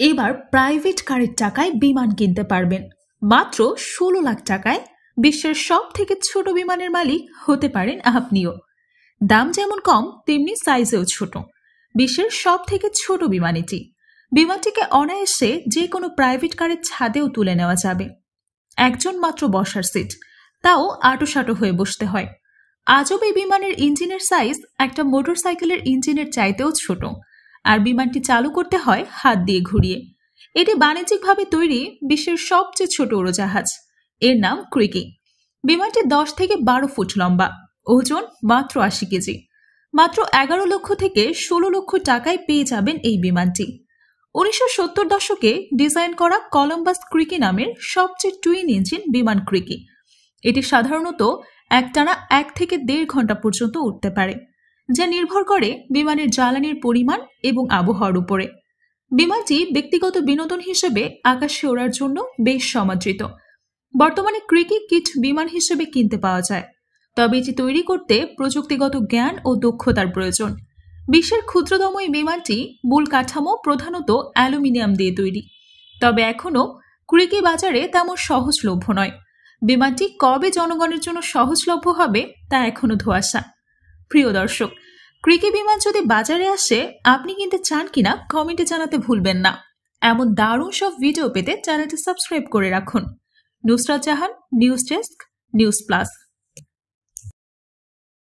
এবার প্রাইভেট কারের টাকায় বিমান কিনতে পারবেন। মাত্র 16 লাখ টাকায় বিশ্বের সব থেকে ছোট বিমানের মালিক হতে পারেন আপনিও। দাম যেমন কম তেমনি সাইজেও ছোট। বিশ্বের সব থেকে ছোট বিমান এটি। বিমানটিকে অনায়াসে যে কোনো প্রাইভেট কারের ছাদেও তুলে নেওয়া যাবে। একজন মাত্র বসার সিট, তাও আঁটোসাঁটো হয়ে বসতে হয়। আজব এই বিমানের ইঞ্জিনের সাইজ একটা মোটরসাইকেলের ইঞ্জিনের চাইতেও ছোট, আর বিমানটি চালু করতে হয় হাত দিয়ে ঘুরিয়ে। এটি বাণিজ্যিকভাবে তৈরি বিশ্বের সবচেয়ে ছোট উড়োজাহাজ। এর নাম ক্রিকি। বিমানটি 10 থেকে 12 ফুট লম্বা, ওজন মাত্র 80 কেজি। মাত্র 11 লক্ষ থেকে 16 লক্ষ টাকায় পেয়ে যাবেন এই বিমানটি। 1970 দশকে ডিজাইন করা কলম্বাস ক্রিকি নামের সবচেয়ে টুইন ইঞ্জিন বিমান ক্রিকি। এটি সাধারণত একটানা 1 থেকে 1.5 ঘন্টা পর্যন্ত উঠতে পারে, যা নির্ভর করে বিমানের জ্বালানির পরিমাণ এবং আবহাওয়ার উপরে। বিমানটি ব্যক্তিগত বিনোদন হিসেবে আকাশে ওড়ার জন্য বেশ সমাদৃত। বর্তমানে ক্রিকি কিট বিমান হিসেবে কিনতে পাওয়া যায়, তবে এটি তৈরি করতে প্রযুক্তিগত জ্ঞান ও দক্ষতার প্রয়োজন। বিশ্বের ক্ষুদ্রতম এই বিমানটি মূল কাঠামো প্রধানত অ্যালুমিনিয়াম দিয়ে তৈরি, তবে এখনও ক্রিকি বাজারে তেমন সহজলভ্য নয়। বিমানটি কবে জনগণের জন্য সহজলভ্য হবে তা এখনও ধোঁয়াশা। প্রিয় দর্শক, ক্রিকি বিমান যদি বাজারে আসে আপনি কিনতে চান কিনা কমেন্টে জানাতে ভুলবেন না। এমন দারুণ সব ভিডিও পেতে চ্যানেলটি সাবস্ক্রাইব করে রাখুন। Nusrat Jahan, news desk, news plus.